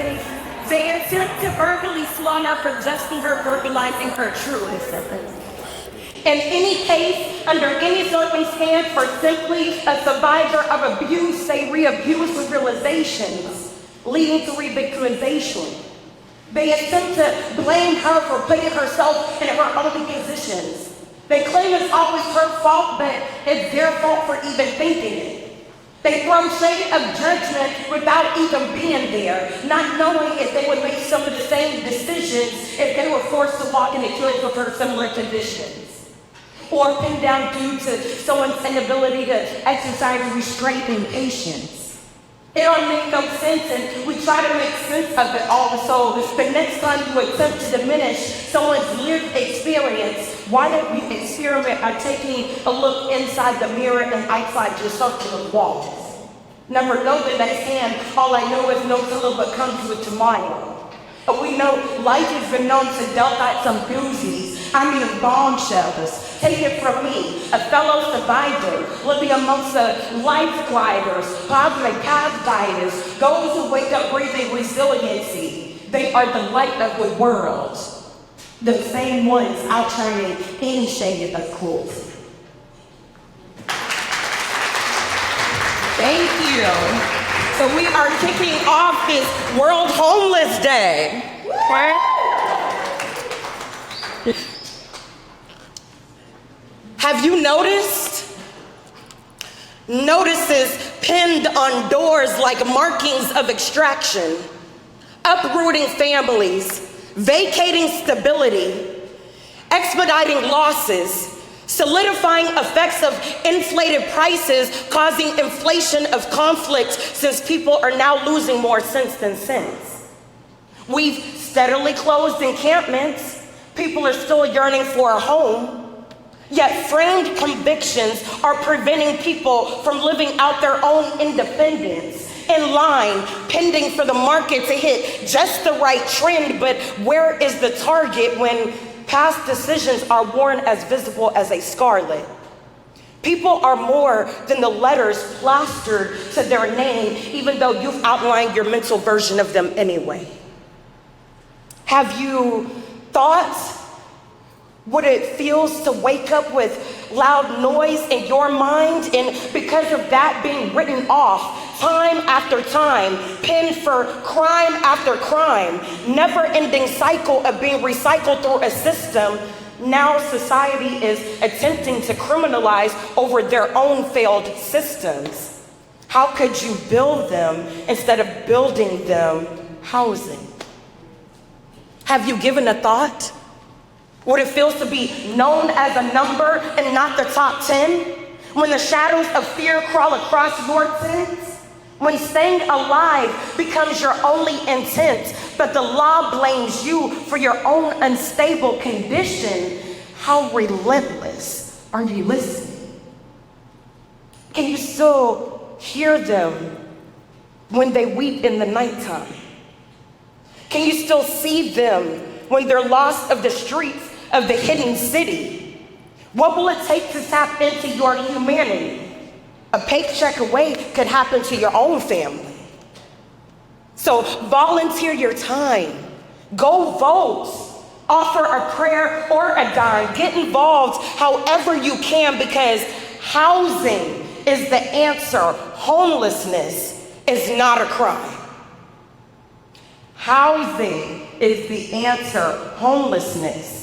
case, they attempt to verbally slaughter her, justing her, verbalizing her truth. In any case, under any circumstance, or simply a survivor of abuse, they re-abuse with realizations, leading to revictimization. They attempt to blame her for putting herself in her own positions. They claim it's always her fault, but it's their fault for even thinking it. They throw shade of judgment without even being there, not knowing if they would make some of the same decisions if they were forced to walk in the shoes of her similar conditions. Or pinned down due to someone's inability to exercise restraint and patience. It don't make no sense, and we try to make sense of it all. So the next time you attempt to diminish someone's lived experience, why don't you experiment by taking a look inside the mirror and outside your circular walls? Never know the next hand, all I know is no till but comes with tomorrow. But we know life has been known to dealt out some doozies, bombshells. Take it from me, a fellow survivor, living amongst the life gliders, cosmic path guiders, those who wake up breathing resiliency. They are the light of the world. The same ones outshining any shade of cruelty. Thank you. So we are kicking off this World Homeless Day. Right? Have you noticed? Notices pinned on doors like markings of extraction, uprooting families, vacating stability, expediting losses, solidifying effects of inflated prices, causing inflation of conflict since people are now losing more sense than sense. We've steadily closed encampments. People are still yearning for a home. Yet framed convictions are preventing people from living out their own independence, in line, pending for the market to hit just the right trend. But where is the target when past decisions are worn as visible as a scarlet? People are more than the letters plastered to their name, even though you've outlined your mental version of them anyway. Have you thought what it feels to wake up with loud noise in your mind, and because of that being written off time after time, pinned for crime after crime, never-ending cycle of being recycled through a system? Now society is attempting to criminalize over their own failed systems. How could you build them instead of building them housing? Have you given a thought what it feels to be known as a number and not the top 10? When the shadows of fear crawl across your tents? When staying alive becomes your only intent, but the law blames you for your own unstable condition, how relentless are you listening? Can you still hear them when they weep in the nighttime? Can you still see them when they're lost of the streets of the hidden city? What will it take to tap into your humanity? A paycheck away could happen to your own family. So volunteer your time, go vote, offer a prayer or a dime, get involved however you can, because housing is the answer. Homelessness is not a crime. Housing is the answer. Homelessness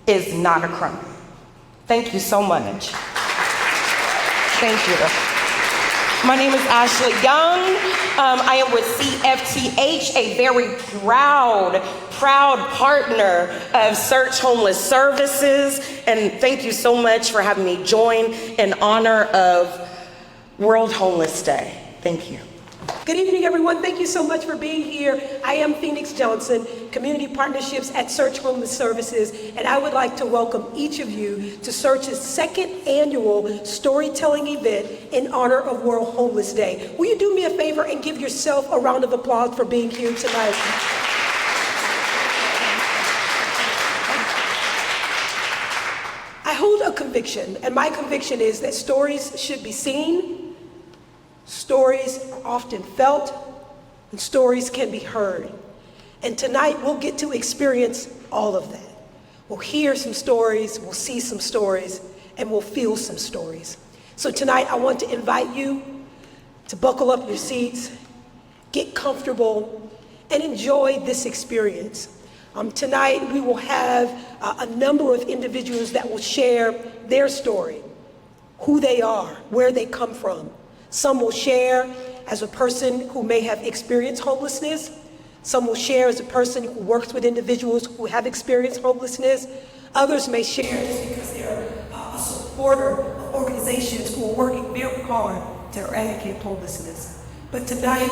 is not a crime. Thank you so much. Thank you. My name is Ashley Young. I am with CFTH, a very proud partner of Search Homeless Services. And thank you so much for having me join in honor of World Homeless Day. Thank you. Good evening, everyone. Thank you so much for being here. I am Phoenix Johnson, Community Partnerships at Search Homeless Services, and I would like to welcome each of you to Search's second annual storytelling event in honor of World Homeless Day. Will you do me a favor and give yourself a round of applause for being here tonight? I hold a conviction, and my conviction is that stories should be seen. Stories are often felt, and stories can be heard. And tonight we'll get to experience all of that. We'll hear some stories, we'll see some stories, and we'll feel some stories. So tonight I want to invite you to buckle up your seats, get comfortable, and enjoy this experience. Tonight we will have a number of individuals that will share their story, who they are, where they come from. Some will share as a person who may have experienced homelessness. Some will share as a person who works with individuals who have experienced homelessness. Others may share just because they're a supporter of organizations who are working very hard to eradicate homelessness. But tonight,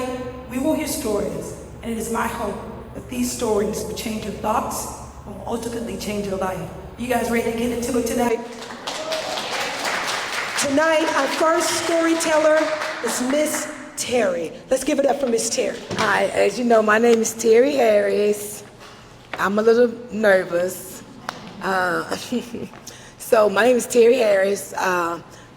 we will hear stories, and it is my hope that these stories will change your thoughts and will ultimately change your life. You guys ready to get into it tonight? Tonight, our first storyteller is Miss Terry. Let's give it up for Miss Terry. Hi, as you know, my name is Terry Harris. I'm a little nervous. So my name is Terry Harris.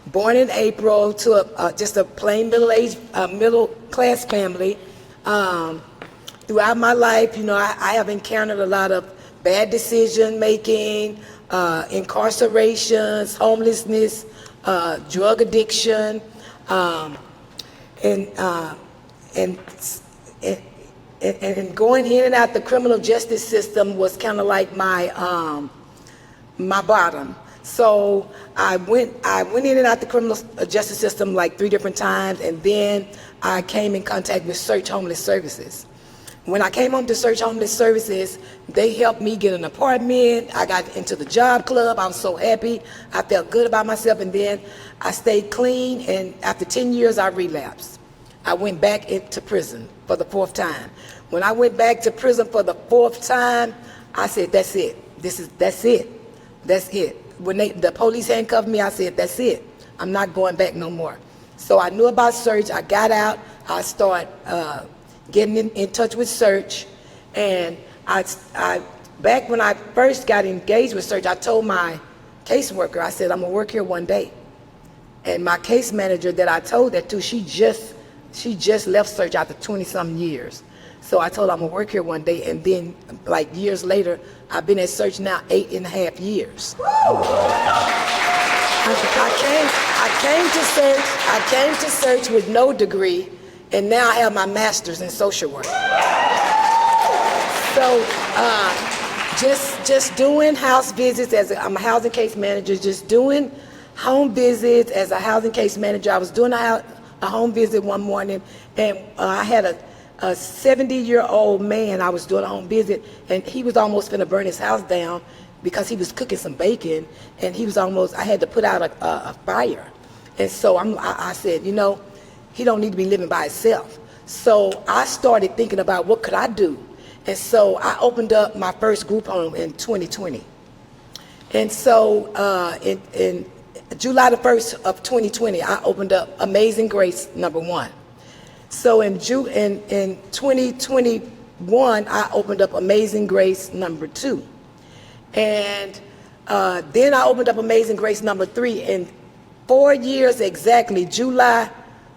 Born in April to just a plain middle-aged, middle-class family. Throughout my life, you know, I have encountered a lot of bad decision-making, incarcerations, homelessness, drug addiction, and going in and out the criminal justice system was kind of like my my bottom. So I went in and out the criminal justice system like 3 different times, and then I came in contact with Search Homeless Services. When I came home to Search Homeless Services, they helped me get an apartment. I got into the job club. I was so happy. I felt good about myself, and then I stayed clean, and after 10 years, I relapsed. I went back into prison for the 4th time. When I went back to prison for the 4th time, I said, that's it. That's it. When the police handcuffed me, I said, that's it. I'm not going back no more. So I knew about Search. I got out. I started getting in touch with Search, and I back when I first got engaged with Search, I told my caseworker, I said, I'm gonna work here one day. And my case manager that I told that to, she just left Search after 20-something years. So I told her I'm gonna work here one day, and then like years later, I've been at Search now 8.5 years. I came to Search with no degree, and now I have my master's in social work. So just doing house visits I'm a housing case manager, just doing home visits as a housing case manager. I was doing a home visit one morning, and I had a 70-year-old man I was doing a home visit, and he was almost finna burn his house down because he was cooking some bacon, and I had to put out a fire. And so I said, you know, he don't need to be living by himself. So I started thinking about what could I do. And so I opened up my first group home in 2020. And so in July the 1st of 2020, I opened up Amazing Grace #1. So in 2021, I opened up Amazing Grace #2. And then I opened up Amazing Grace #3. And 4 years exactly, July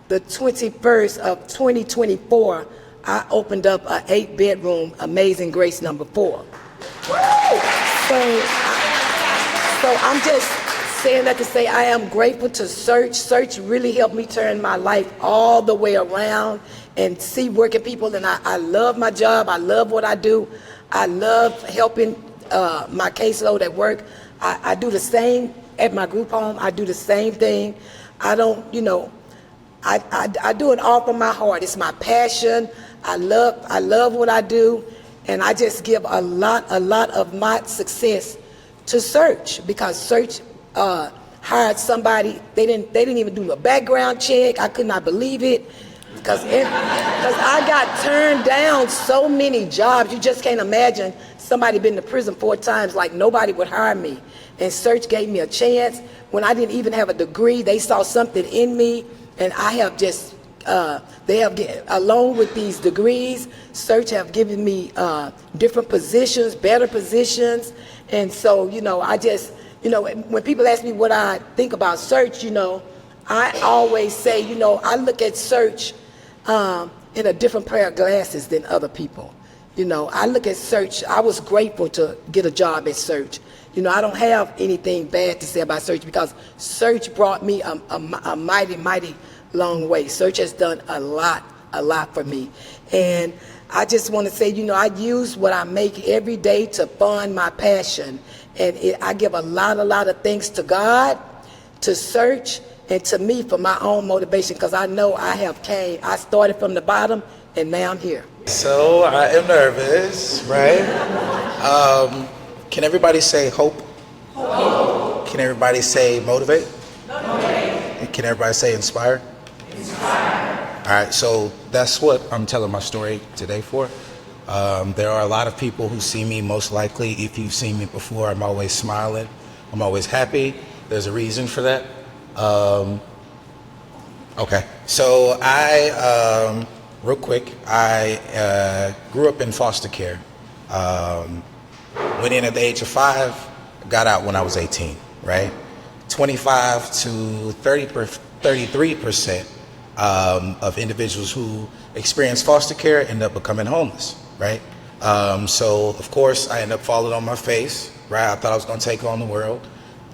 the 21st of 2024, I opened up an 8-bedroom Amazing Grace #4. So I'm just saying that to say I am grateful to Search. Search really helped me turn my life all the way around and see working people, and I love my job. I love what I do. I love helping my caseload at work. I do the same at my group home. I do the same thing. I don't, you know, I do it all from my heart. It's my passion. I love what I do, and I just give a lot of my success to Search, because Search hired somebody. They didn't even do a background check. I could not believe it, because I got turned down so many jobs. You just can't imagine somebody been to prison 4 times, like nobody would hire me. And Search gave me a chance when I didn't even have a degree. They saw something in me, and I have just, along with these degrees, Search have given me different positions, better positions. And so, you know, I just, you know, when people ask me what I think about Search, you know, I always say, you know, I look at Search in a different pair of glasses than other people. You know, I look at Search. I was grateful to get a job at Search. You know, I don't have anything bad to say about Search because Search brought me a mighty, mighty long way. Search has done a lot for me. And I just want to say, you know, I use what I make every day to fund my passion. And I give a lot of thanks to God, to Search, and to me for my own motivation, because I know I started from the bottom and now I'm here. So I am nervous, right? Can everybody say hope? Hope. Can everybody say motivate? Motivate. And can everybody say inspire? Inspire. All right, so that's what I'm telling my story today for. There are a lot of people who see me, most likely, if you've seen me before, I'm always smiling. I'm always happy. There's a reason for that. Okay, so real quick, I grew up in foster care. Went in at the age of 5, got out when I was 18, right? 25 to 33% of individuals who experience foster care end up becoming homeless, right? So, of course, I ended up falling on my face, right? I thought I was going to take on the world.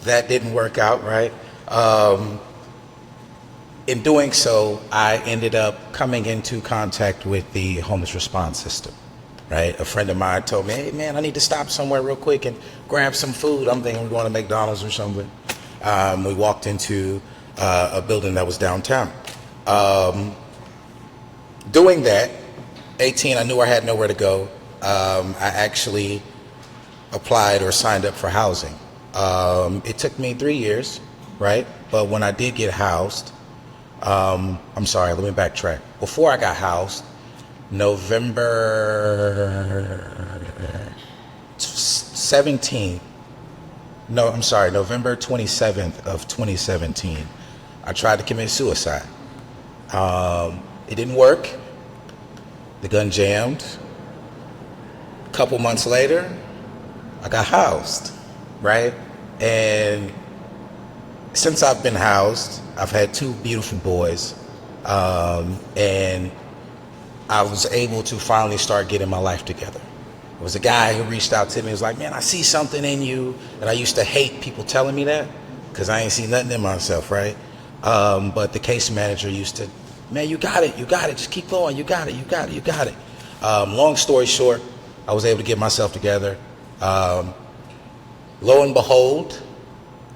That didn't work out, right? In doing so, I ended up coming into contact with the homeless response system, right? A friend of mine told me, hey man, I need to stop somewhere real quick and grab some food. I'm thinking we're going to McDonald's or something. We walked into a building that was downtown. Doing that, 18, I knew I had nowhere to go. I actually applied or signed up for housing. It took me 3 years, right? But when I did get housed, I'm sorry, let me backtrack. Before I got housed, November 27th of 2017, I tried to commit suicide. It didn't work. The gun jammed. A couple months later, I got housed, right? And since I've been housed, I've had 2 beautiful boys, and I was able to finally start getting my life together. There was a guy who reached out to me and was like, man, I see something in you. And I used to hate people telling me that because I ain't see nothing in myself, right? But the case manager used to, man, you got it, just keep going, you got it. Long story short, I was able to get myself together. Lo and behold,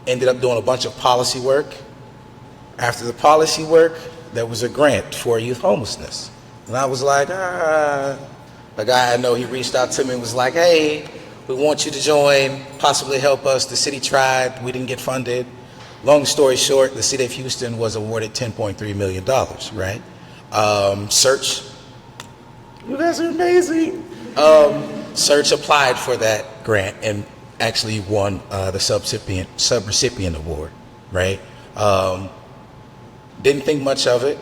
ended up doing a bunch of policy work. After the policy work, there was a grant for youth homelessness. And I was like, a guy I know, he reached out to me and was like, hey, we want you to join, possibly help us. The city tried, we didn't get funded. Long story short, the city of Houston was awarded $10.3 million, right? Search, you guys are amazing. Search applied for that grant and actually won the subrecipient award, right? Didn't think much of it.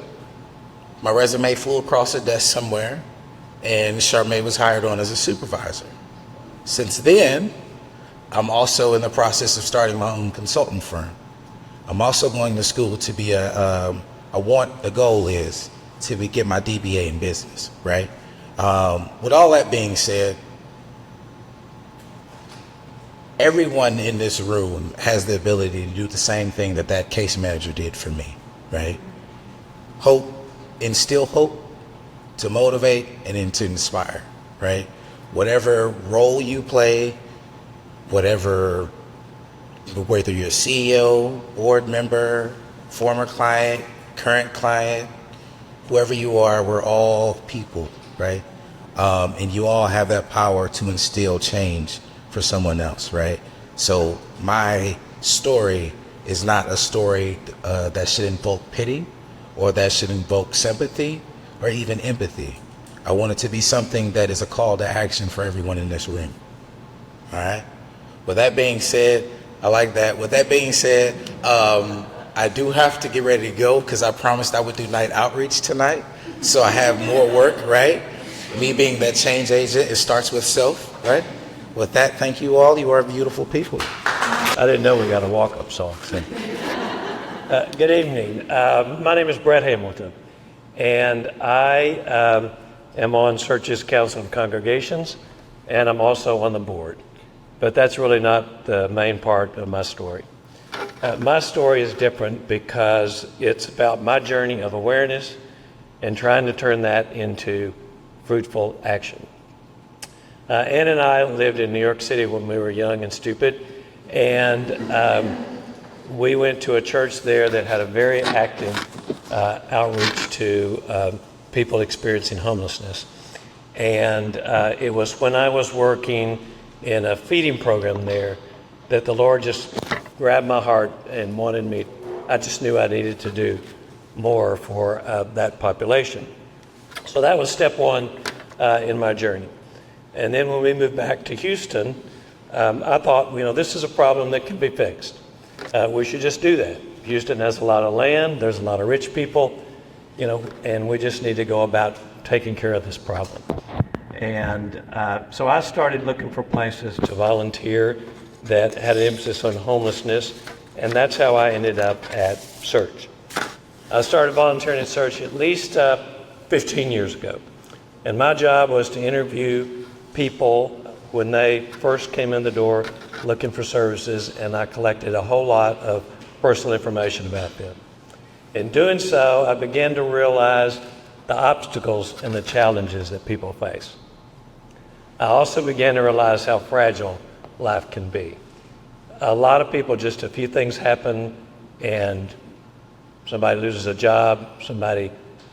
My resume flew across a desk somewhere, and Charmaine was hired on as a supervisor. Since then, I'm also in the process of starting my own consulting firm. I'm also going to school to be the goal is to get my DBA in business, right? With all that being said, everyone in this room has the ability to do the same thing that case manager did for me, right? Hope, instill hope, to motivate, and then to inspire, right? Whatever role you play, whether you're a CEO, board member, former client, current client, whoever you are, we're all people, right? And you all have that power to instill change for someone else, right? So my story is not a story that should invoke pity or that should invoke sympathy or even empathy. I want it to be something that is a call to action for everyone in this room. All right? With that being said, I like that. With that being said, I do have to get ready to go because I promised I would do night outreach tonight. So I have more work, right? Me being that change agent, it starts with self, right? With that, thank you all. You are beautiful people. I didn't know we got a walk-up song. So. Good evening. My name is Brett Hamilton. And I am on Search's Council of Congregations, and I'm also on the board. But that's really not the main part of my story. My story is different because it's about my journey of awareness and trying to turn that into fruitful action. Ann and I lived in New York City when we were young and stupid, and we went to a church there that had a very active outreach to people experiencing homelessness. And it was when I was working in a feeding program there that the Lord just grabbed my heart and wanted me, I just knew I needed to do more for that population. So that was step one in my journey. And then when we moved back to Houston, I thought, this is a problem that can be fixed. We should just do that. Houston has a lot of land, there's a lot of rich people, and we just need to go about taking care of this problem. And so I started looking for places to volunteer that had an emphasis on homelessness, and that's how I ended up at Search. I started volunteering at Search at least 15 years ago, and my job was to interview people when they first came in the door looking for services, and I collected a whole lot of personal information about them. In doing so, I began to realize the obstacles and the challenges that people face. I also began to realize how fragile life can be. A lot of people, just a few things happen and somebody loses a job, somebody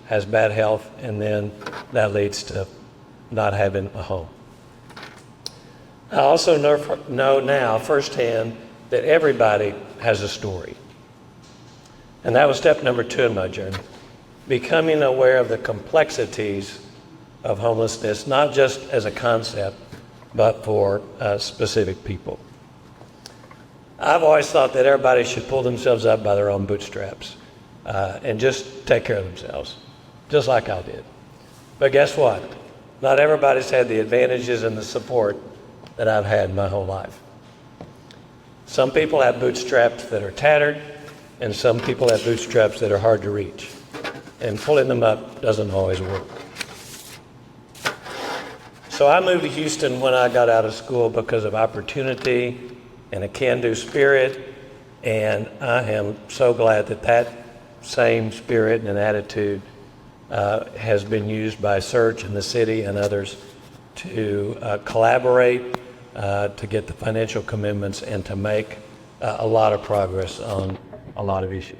has bad health, and then that leads to not having a home. I also know now firsthand that everybody has a story. And that was step number 2 in my journey, becoming aware of the complexities of homelessness, not just as a concept, but for specific people. I've always thought that everybody should pull themselves up by their own bootstraps and just take care of themselves, just like I did. But guess what? Not everybody's had the advantages and the support that I've had my whole life. Some people have bootstraps that are tattered, and some people have bootstraps that are hard to reach. And pulling them up doesn't always work. So I moved to Houston when I got out of school because of opportunity and a can-do spirit, and I am so glad that that same spirit and attitude has been used by Search in the city and others to collaborate, to get the financial commitments, and to make a lot of progress on a lot of issues.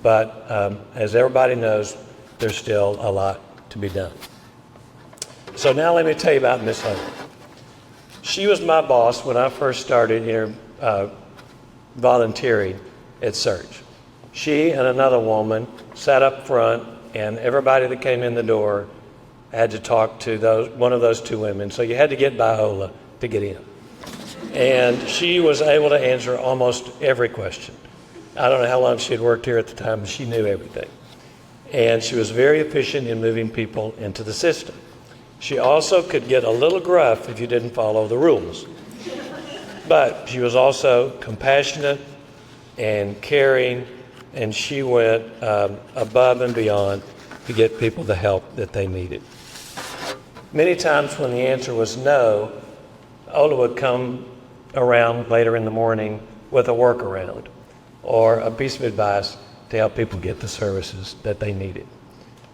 But as everybody knows, there's still a lot to be done. So now let me tell you about Miss Hunter. She was my boss when I first started here volunteering at Search. She and another woman sat up front, and everybody that came in the door had to talk to one of those 2 women. So you had to get by Ola to get in. And she was able to answer almost every question. I don't know how long she had worked here at the time, but she knew everything. And she was very efficient in moving people into the system. She also could get a little gruff if you didn't follow the rules. But she was also compassionate and caring, and she went above and beyond to get people the help that they needed. Many times when the answer was no, Ola would come around later in the morning with a workaround or a piece of advice to help people get the services that they needed.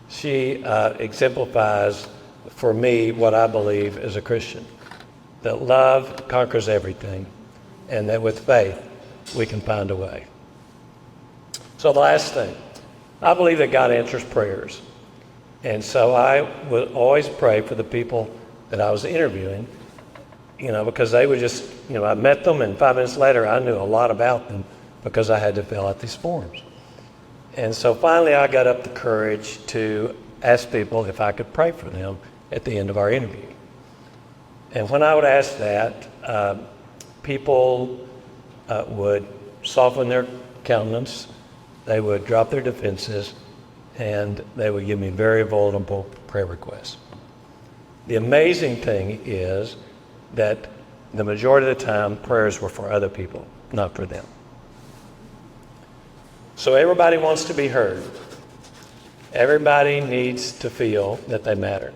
She exemplifies for me what I believe as a Christian, that love conquers everything, and that with faith we can find a way. So the last thing, I believe that God answers prayers. And so I would always pray for the people that I was interviewing, because they would just, I met them, and 5 minutes later I knew a lot about them because I had to fill out these forms. And so finally I got up the courage to ask people if I could pray for them at the end of our interview. And when I would ask that, people would soften their countenance, they would drop their defenses, and they would give me very vulnerable prayer requests. The amazing thing is that the majority of the time, prayers were for other people, not for them. So everybody wants to be heard. Everybody needs to feel that they matter.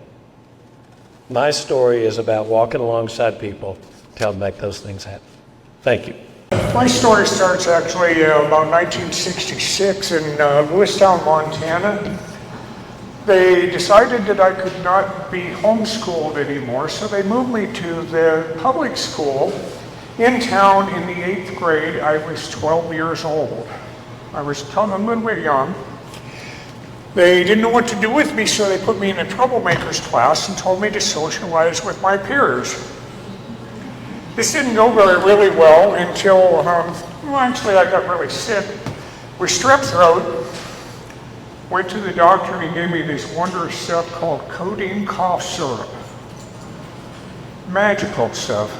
My story is about walking alongside people to help make those things happen. Thank you. My story starts actually about 1966 in Lewistown, Montana. They decided that I could not be homeschooled anymore, so they moved me to the public school in town in the 8th grade. I was 12 years old. I was a little bit young. They didn't know what to do with me, so they put me in a troublemakers class and told me to socialize with my peers. This didn't go really well until, actually I got really sick with strep throat. Went to the doctor and he gave me this wondrous stuff called codeine cough syrup. Magical stuff.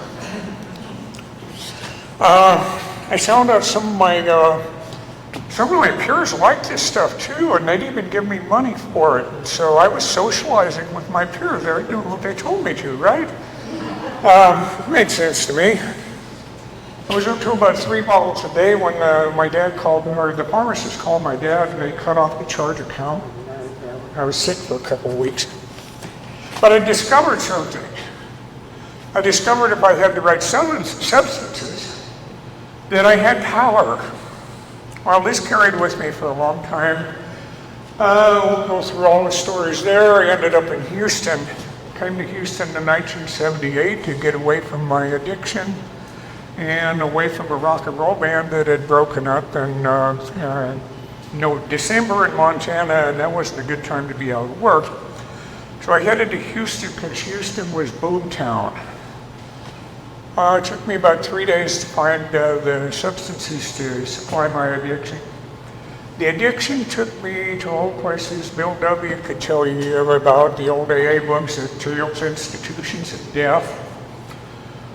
I found out some of my peers liked this stuff too, and they'd even give me money for it. And so I was socializing with my peers. They were doing what they told me to, right? Made sense to me. I was up to about 3 bottles a day when my dad called, or the pharmacist called my dad, and they cut off the charge account. I was sick for a couple of weeks. But I discovered something. I discovered if I had the right substances, that I had power. Well, this carried with me for a long time. We'll go through all the stories there. I ended up in Houston. Came to Houston in 1978 to get away from my addiction and away from a rock and roll band that had broken up in December in Montana, and that wasn't a good time to be out of work. So I headed to Houston because Houston was boom town. It took me about 3 days to find the substances to supply my addiction. The addiction took me to old places Bill W. could tell you about, the old AA books, the Children's Institutions of Death.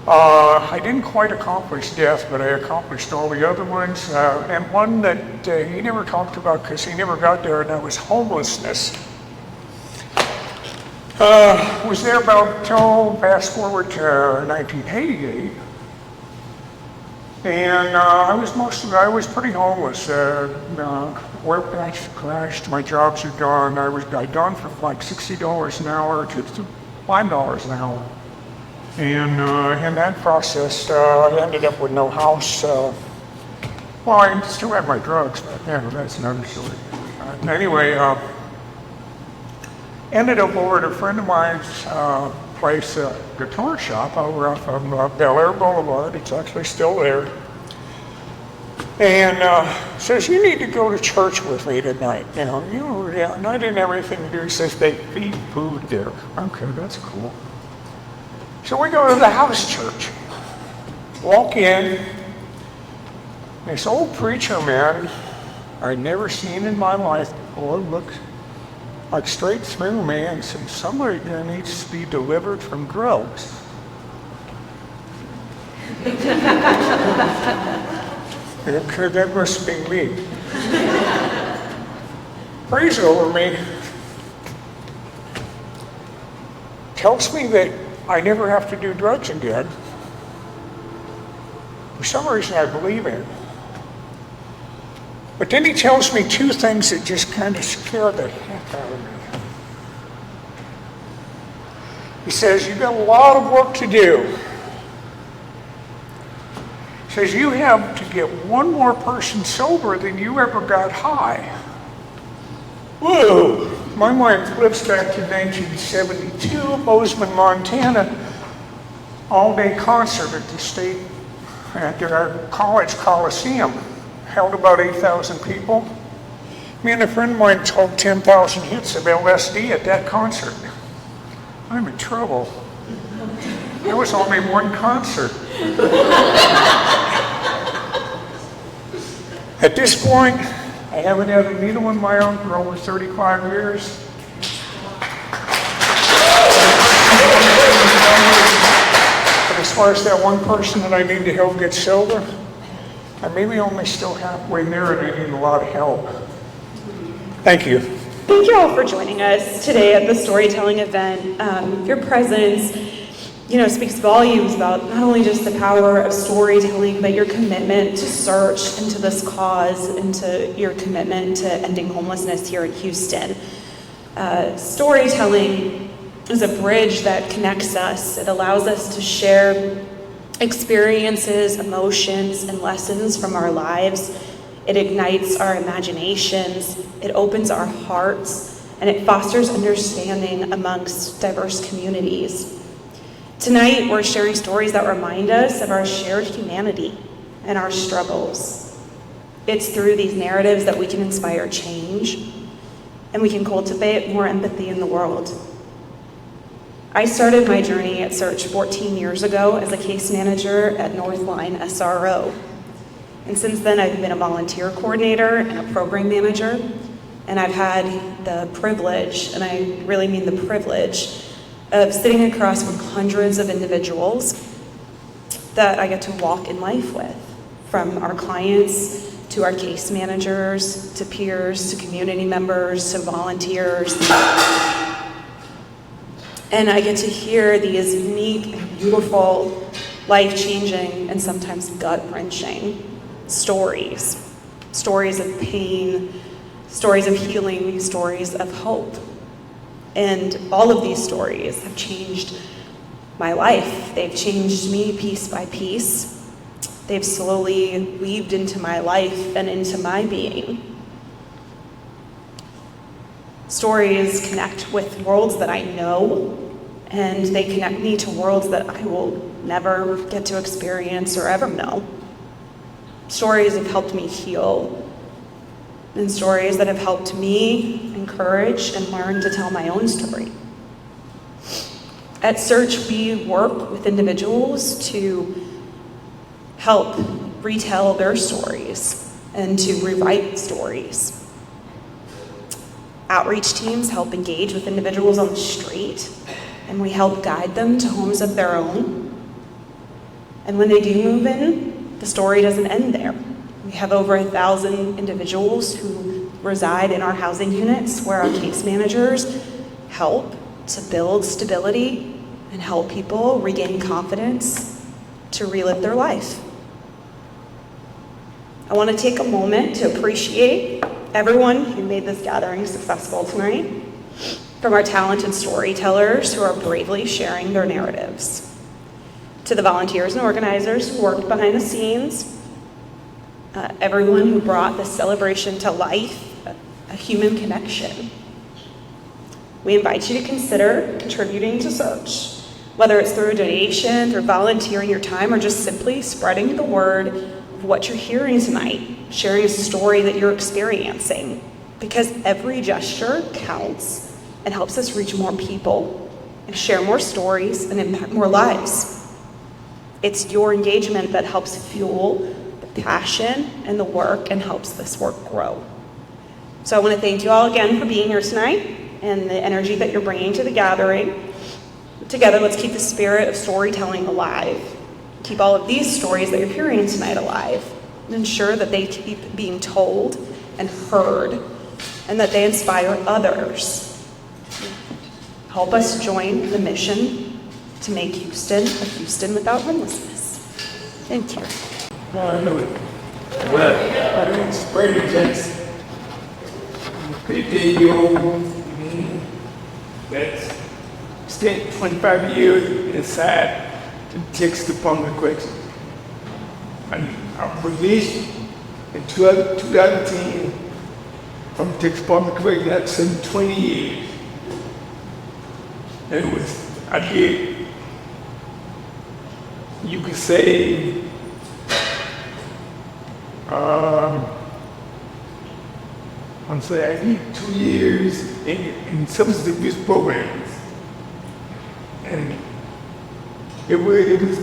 I didn't quite accomplish death, but I accomplished all the other ones. And one that he never talked about because he never got there, and that was homelessness. Was there about, fast forward to 1988. And I was pretty homeless. Work crashed, my jobs are gone. I'd gone from like $60 an hour to $5 an hour. And in that process, I ended up with no house. Well, I still had my drugs, but that's another story. Anyway, ended up over at a friend of mine's place, a guitar shop over off of Bel Air Boulevard. It's actually still there. And says, you need to go to church with me tonight. And I didn't have anything to do. He says, they feed food there. Okay, that's cool. So we go to the house church. Walk in. This old preacher man I'd never seen in my life before looks like straight through me and said, somebody there needs to be delivered from drugs. That must be me. Prays over me. Tells me that I never have to do drugs again. For some reason I believe in. But then he tells me 2 things that just kind of scare the heck out of me. He says, you've got a lot of work to do. He says, you have to get one more person sober than you ever got high. Whoa! My mind flips back to 1972, Bozeman, Montana. All-day concert at their college coliseum. Held about 8,000 people. Me and a friend of mine told 10,000 hits of LSD at that concert. I'm in trouble. There was only one concert. At this point, I haven't had a needle in my arm for over 35 years. But as far as that one person that I need to help get sober, I may be only still halfway there and I need a lot of help. Thank you. Thank you all for joining us today at the storytelling event. Your presence, speaks volumes about not only just the power of storytelling, but your commitment to search into this cause and to your commitment to ending homelessness here in Houston. Storytelling is a bridge that connects us. It allows us to share experiences, emotions, and lessons from our lives. It ignites our imaginations, it opens our hearts, and it fosters understanding amongst diverse communities. Tonight, we're sharing stories that remind us of our shared humanity and our struggles. It's through these narratives that we can inspire change, and we can cultivate more empathy in the world. I started my journey at Search 14 years ago as a case manager at Northline SRO. And since then, I've been a volunteer coordinator and a program manager. And I've had the privilege, and I really mean the privilege, of sitting across from hundreds of individuals that I get to walk in life with, from our clients to our case managers, to peers, to community members, to volunteers. And I get to hear these unique and beautiful, life-changing, and sometimes gut-wrenching stories. Stories of pain, stories of healing, stories of hope. And all of these stories have changed my life. They've changed me piece by piece. They've slowly weaved into my life and into my being. Stories connect with worlds that I know, and they connect me to worlds that I will never get to experience or ever know. Stories have helped me heal, and stories that have helped me encourage and learn to tell my own story. At Search, we work with individuals to help retell their stories and to rewrite stories. Outreach teams help engage with individuals on the street, and we help guide them to homes of their own. And when they do move in, the story doesn't end there. We have over 1,000 individuals who reside in our housing units where our case managers help to build stability and help people regain confidence to relive their life. I want to take a moment to appreciate everyone who made this gathering successful tonight, from our talented storytellers who are bravely sharing their narratives, to the volunteers and organizers who worked behind the scenes, everyone who brought this celebration to life, a human connection. We invite you to consider contributing to Search, whether it's through a donation, through volunteering your time, or just simply spreading the word of what you're hearing tonight, sharing a story that you're experiencing, because every gesture counts and helps us reach more people and share more stories and impact more lives. It's your engagement that helps fuel the passion and the work and helps this work grow. So I want to thank you all again for being here tonight and the energy that you're bringing to the gathering. Together, let's keep the spirit of storytelling alive. Keep all of these stories that you're hearing tonight alive, and ensure that they keep being told and heard, and that they inspire others. Help us join the mission to make Houston a Houston without homelessness. Thank you. I know it. Well, I mean, Brady Jackson, 50-year-old that's spent 25 years inside the Texas Department of Corrections. I was released in 2010 from the Texas Department of Corrections after 20 years. And I did, you could say, I did 2 years in substance abuse programs. And it was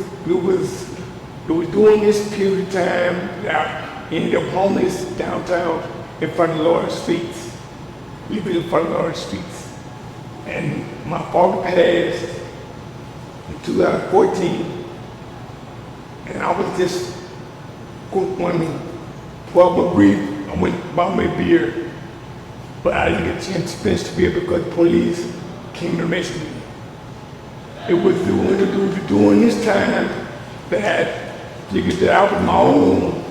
during this period of time that I ended up homeless downtown in front of Lawrence Streets, living in front of Lawrence Streets. And my father passed in 2014, and I was just going for a brief. I went to buy me a beer, but I didn't get a chance to finish the beer because the police came to rescue me. It was during this time that I was my own.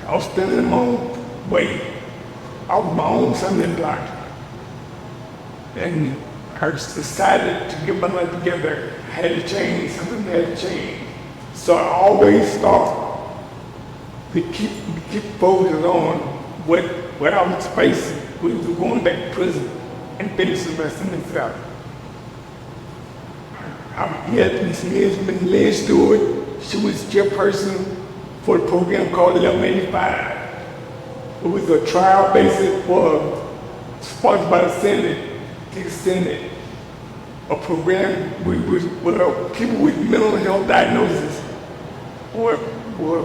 I was standing in my own way. I was my own stumbling block. And I just decided to get my life together. I had to change, something had to change. So I always thought to keep focusing on what I was facing, which was going back to prison and finishing my sentence out. Ms. Lynn Stewart, she was chairperson for the program called 1185. It was a trial basis for, sponsored by the Senate, a program where people with mental health diagnosis were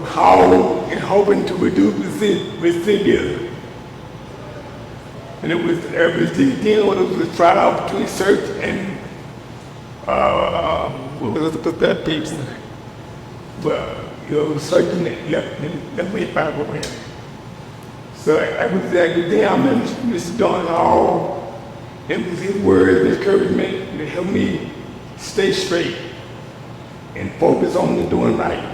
housed and hoping to reduce recidivism. And it was dealing with the trial between search and what was the people? Well, searching left me five program. So I was there, I met Mr. Don Hall. It was his words of encouragement that helped me stay straight and focus on doing right.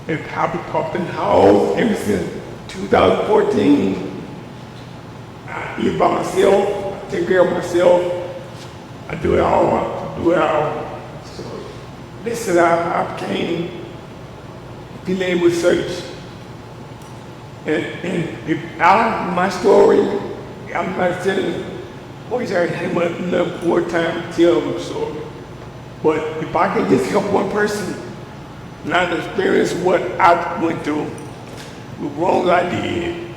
And I've been housed ever since 2014. I live by myself, I take care of myself, I do it all. So this is how I became feeling with search. And my story, I'm not telling, always I have enough more time to tell the story. But if I can just help one person not experience what I went through, the wrongs I did,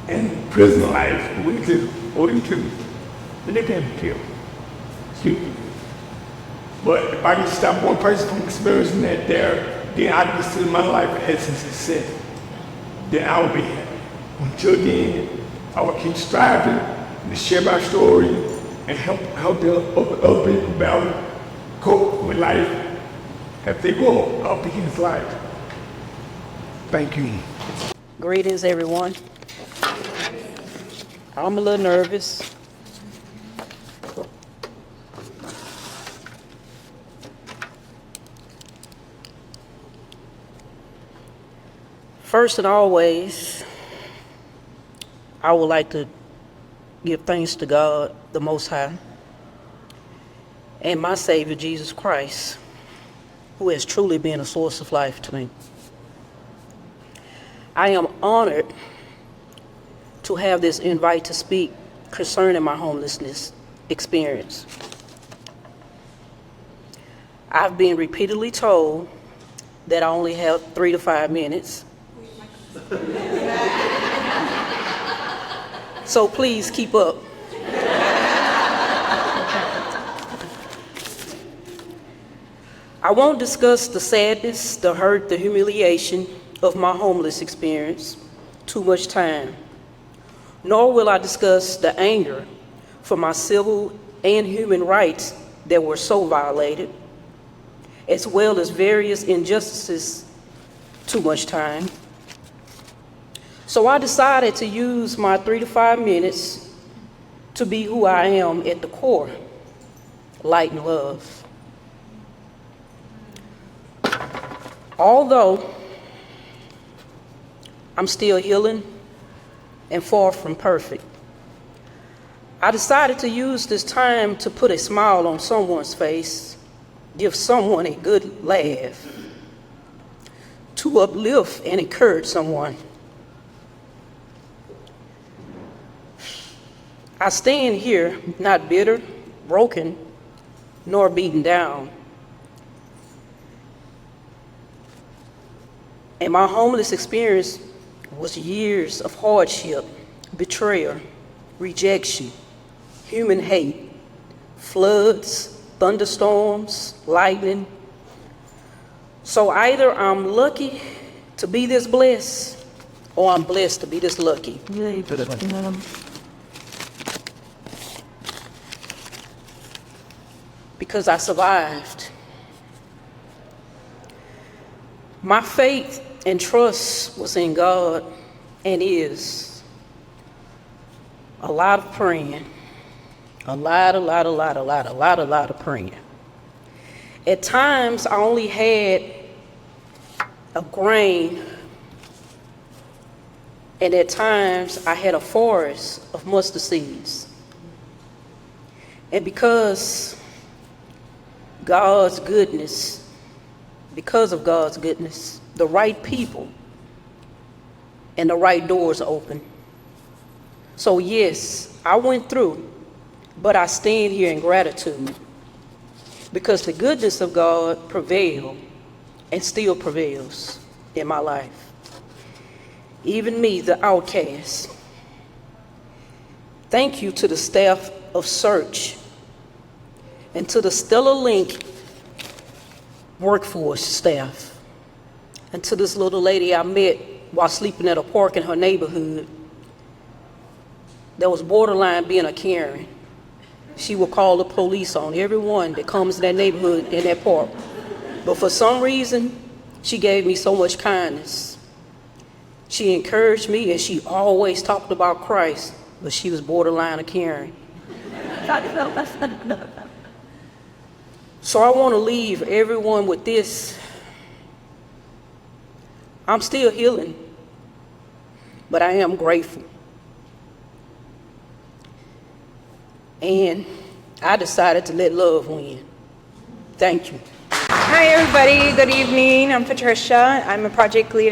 and prison life, we can let them kill. Excuse me. But if I can stop one person from experiencing that there, then I consider my life as a success. Then I will be happy. Until then, I will keep striving to share my story and help other people balance, cope with life as they go up against life. Thank you. Greetings, everyone. I'm a little nervous. First and always, I would like to give thanks to God, the Most High, and my Savior, Jesus Christ, who has truly been a source of life to me. I am honored to have this invite to speak concerning my homelessness experience. I've been repeatedly told that I only have 3 to 5 minutes. So please keep up. I won't discuss the sadness, the hurt, the humiliation of my homeless experience too much time, nor will I discuss the anger for my civil and human rights that were so violated, as well as various injustices too much time. So I decided to use my 3 to 5 minutes to be who I am at the core, light and love. Although I'm still healing and far from perfect, I decided to use this time to put a smile on someone's face, give someone a good laugh, to uplift and encourage someone. I stand here not bitter, broken, nor beaten down. And my homeless experience was years of hardship, betrayal, rejection, human hate, floods, thunderstorms, lightning. So either I'm lucky to be this blessed, or I'm blessed to be this lucky. Because I survived. My faith and trust was in God, and is a lot of praying, a lot of praying. At times, I only had a grain, and at times, I had a forest of mustard seeds. And because of God's goodness, the right people and the right doors open. So yes, I went through, but I stand here in gratitude because the goodness of God prevailed and still prevails in my life. Even me, the outcast. Thank you to the staff of Search and to the Stellar Link workforce staff, and to this little lady I met while sleeping at a park in her neighborhood that was borderline being a Karen. She will call the police on everyone that comes in that neighborhood in that park. But for some reason, she gave me so much kindness. She encouraged me, and she always talked about Christ, but she was borderline a Karen. So I want to leave everyone with this. I'm still healing, but I am grateful. And I decided to let love win. Thank you. Hi everybody, good evening. I'm Patricia. I'm a project lead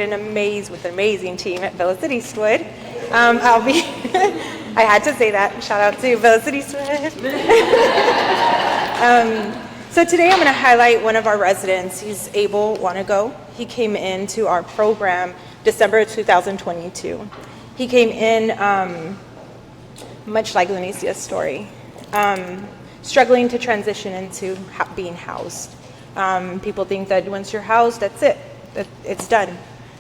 with an amazing team at Villa City Eastwood. I had to say that. Shout out to Villa City Eastwood. So today I'm going to highlight one of our residents. He's Abel Wanago. He came into our program December 2022. He came in much like Lenicia's story, struggling to transition into being housed. People think that once you're housed, that's it. It's done,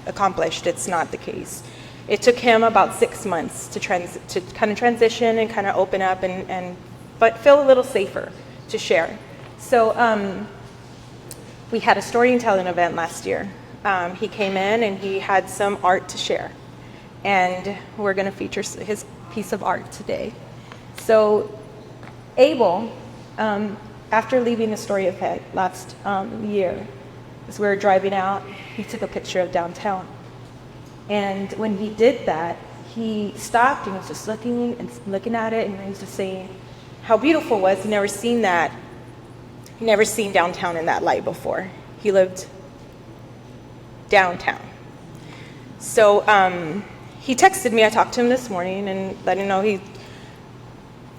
accomplished. It's not the case. It took him about 6 months to kind of transition and kind of open up but feel a little safer to share. So we had a storytelling event last year. He came in and he had some art to share. And we're going to feature his piece of art today. So Abel, after leaving the Story of Head last year, as we were driving out, he took a picture of downtown. And when he did that, he stopped and was just looking at it, and he was just saying how beautiful it was. He'd never seen that. He'd never seen downtown in that light before. He lived downtown. So he texted me. I talked to him this morning and let him know he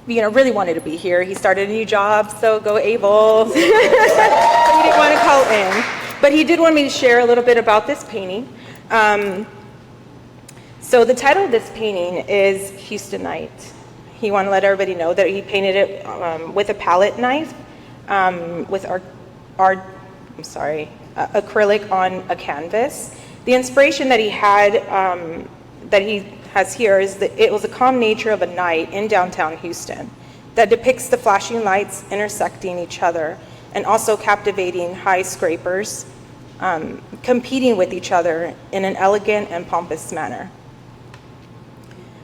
really wanted to be here. He started a new job, so go Abel. He didn't want to call in. But he did want me to share a little bit about this painting. So the title of this painting is Houstonite. He wanted to let everybody know that he painted it with a palette knife, with acrylic on a canvas. The inspiration that he had, that he has here, is that it was a calm nature of a night in downtown Houston that depicts the flashing lights intersecting each other and also captivating high scrapers competing with each other in an elegant and pompous manner.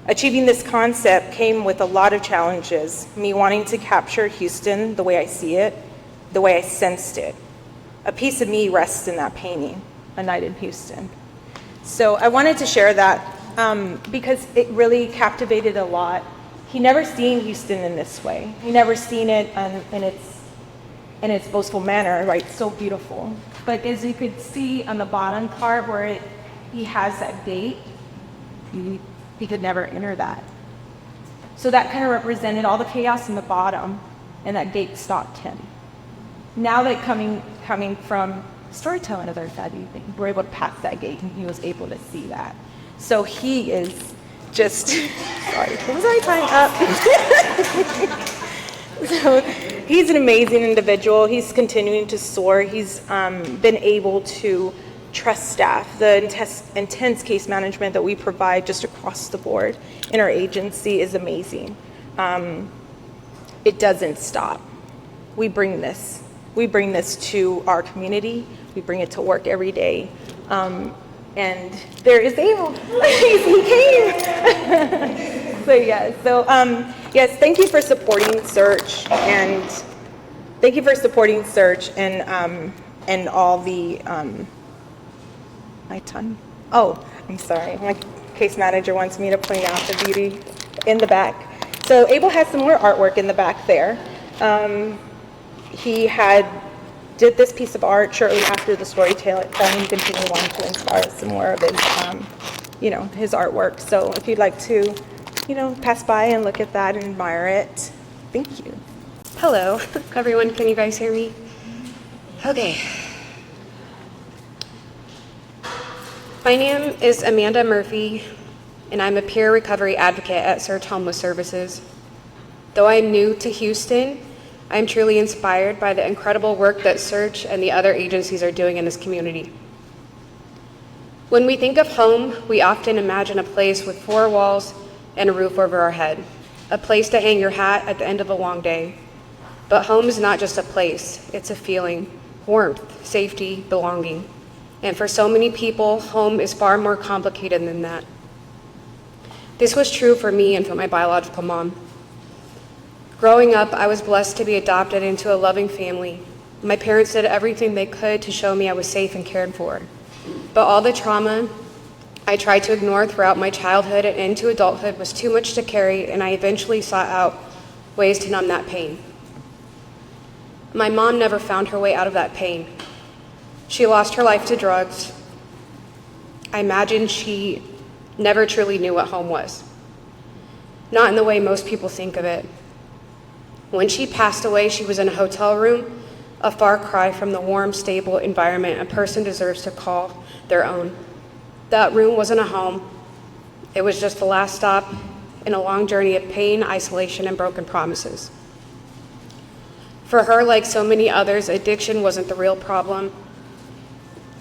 Achieving this concept came with a lot of challenges, me wanting to capture Houston the way I see it, the way I sensed it. A piece of me rests in that painting, A Night in Houston. So I wanted to share that because it really captivated a lot. He never seen Houston in this way. He never seen it in its boastful manner, right? So beautiful. But as you could see on the bottom part where he has that gate, he could never enter that. So that kind of represented all the chaos in the bottom, and that gate stopped him. Now that coming from storytelling of their side, we're able to pass that gate, and he was able to see that. So he is just, sorry, what was I tying up? So he's an amazing individual. He's continuing to soar. He's been able to trust staff. The intense case management that we provide just across the board in our agency is amazing. It doesn't stop. We bring this to our community. We bring it to work every day. And there is Abel. He came. So yeah. So yes. Thank you for supporting Search, and thank you for supporting Search and all the. My tongue. Oh, I'm sorry. My case manager wants me to point out the beauty in the back. So Abel has some more artwork in the back there. He did this piece of art shortly after the storytelling, continue on to inspire some more of his, his artwork. So if you'd like to, pass by and look at that and admire it, thank you. Hello, everyone. Can you guys hear me? Okay. My name is Amanda Murphy, and I'm a peer recovery advocate at Search Homeless Services. Though I'm new to Houston, I'm truly inspired by the incredible work that Search and the other agencies are doing in this community. When we think of home, we often imagine a place with 4 walls and a roof over our head, a place to hang your hat at the end of a long day. But home is not just a place, it's a feeling, warmth, safety, belonging. And for so many people, home is far more complicated than that. This was true for me and for my biological mom. Growing up, I was blessed to be adopted into a loving family. My parents did everything they could to show me I was safe and cared for. But all the trauma I tried to ignore throughout my childhood and into adulthood was too much to carry, and I eventually sought out ways to numb that pain. My mom never found her way out of that pain. She lost her life to drugs. I imagine she never truly knew what home was. Not in the way most people think of it. When she passed away, she was in a hotel room, a far cry from the warm, stable environment a person deserves to call their own. That room wasn't a home. It was just the last stop in a long journey of pain, isolation, and broken promises. For her, like so many others, addiction wasn't the real problem.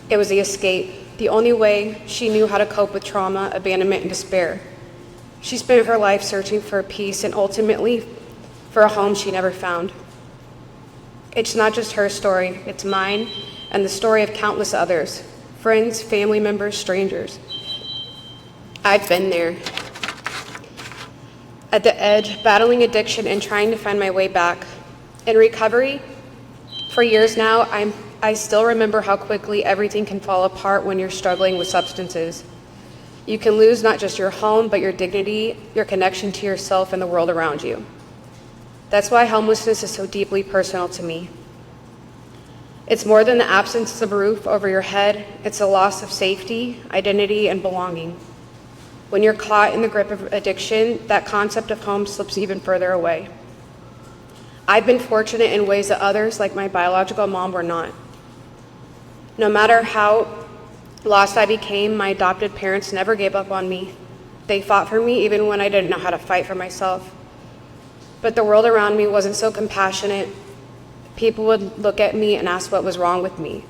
It was the escape, the only way she knew how to cope with trauma, abandonment, and despair. She spent her life searching for peace and ultimately for a home she never found. It's not just her story, it's mine and the story of countless others, friends, family members, strangers. I've been there, at the edge, battling addiction and trying to find my way back. In recovery, for years now, I still remember how quickly everything can fall apart when you're struggling with substances. You can lose not just your home, but your dignity, your connection to yourself and the world around you. That's why homelessness is so deeply personal to me. It's more than the absence of a roof over your head. It's a loss of safety, identity, and belonging. When you're caught in the grip of addiction, that concept of home slips even further away. I've been fortunate in ways that others, like my biological mom, were not. No matter how lost I became, my adopted parents never gave up on me. They fought for me even when I didn't know how to fight for myself. But the world around me wasn't so compassionate. People would look at me and ask what was wrong with me.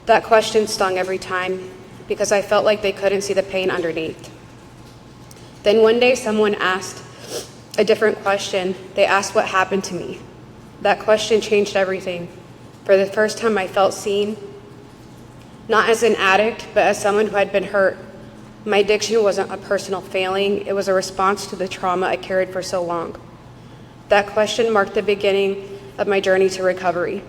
That question stung every time because I felt like they couldn't see the pain underneath. Then one day someone asked a different question. They asked what happened to me. That question changed everything. For the first time I felt seen, not as an addict, but as someone who had been hurt. My addiction wasn't a personal failing, it was a response to the trauma I carried for so long. That question marked the beginning of my journey to recovery.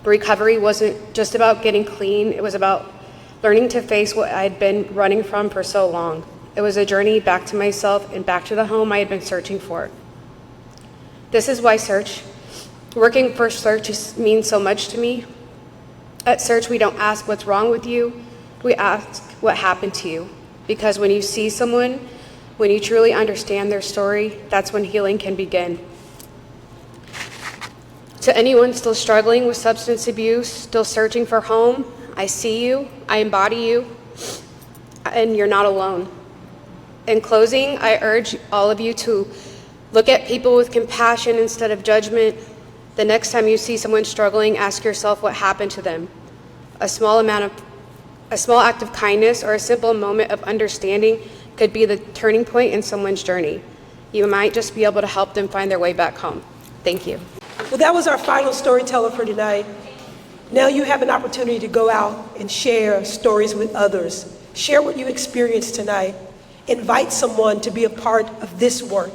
Recovery wasn't just about getting clean, it was about learning to face what I had been running from for so long. It was a journey back to myself and back to the home I had been searching for. This is why working for Search means so much to me. At Search, we don't ask what's wrong with you, we ask what happened to you. Because when you see someone, when you truly understand their story, that's when healing can begin. To anyone still struggling with substance abuse, still searching for home, I see you, I embody you, and you're not alone. In closing, I urge all of you to look at people with compassion instead of judgment. The next time you see someone struggling, ask yourself what happened to them. A small act of kindness or a simple moment of understanding could be the turning point in someone's journey. You might just be able to help them find their way back home. Thank you. Well, that was our final storyteller for tonight. Now you have an opportunity to go out and share stories with others. Share what you experienced tonight. Invite someone to be a part of this work.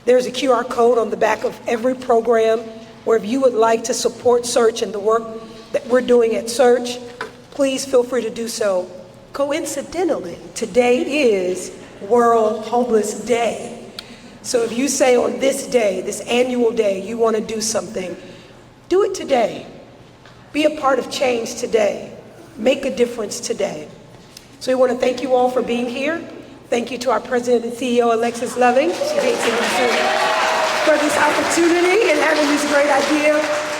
There's a QR code on the back of every program where if you would like to support Search and the work that we're doing at Search, please feel free to do so. Coincidentally, today is World Homeless Day. So if you say on this day, this annual day, you want to do something, do it today. Be a part of change today. Make a difference today. So we want to thank you all for being here. Thank you to our President and CEO, Alexis Loving. She hates for this opportunity and having this great idea.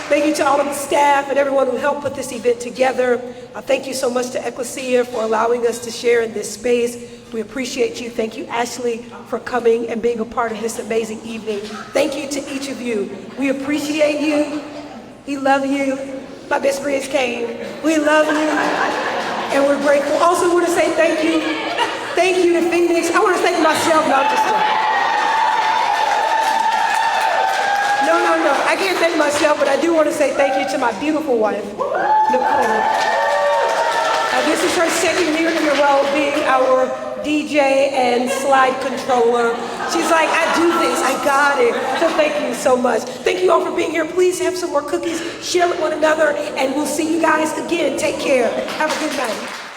Thank you to all of the staff and everyone who helped put this event together. Thank you so much to Ecclesia for allowing us to share in this space. We appreciate you. Thank you, Ashley, for coming and being a part of this amazing evening. Thank you to each of you. We appreciate you. We love you. My best friends came. We love you. And we're grateful. Also want to say thank you. Thank you to Phoenix. I want to thank myself, not just No. I can't thank myself, but I do want to say thank you to my beautiful wife, Nicole. This is her second year in a row being our DJ and slide controller. She's like, I do this, I got it. So thank you so much. Thank you all for being here. Please have some more cookies, share with one another, and we'll see you guys again. Take care. Have a good night.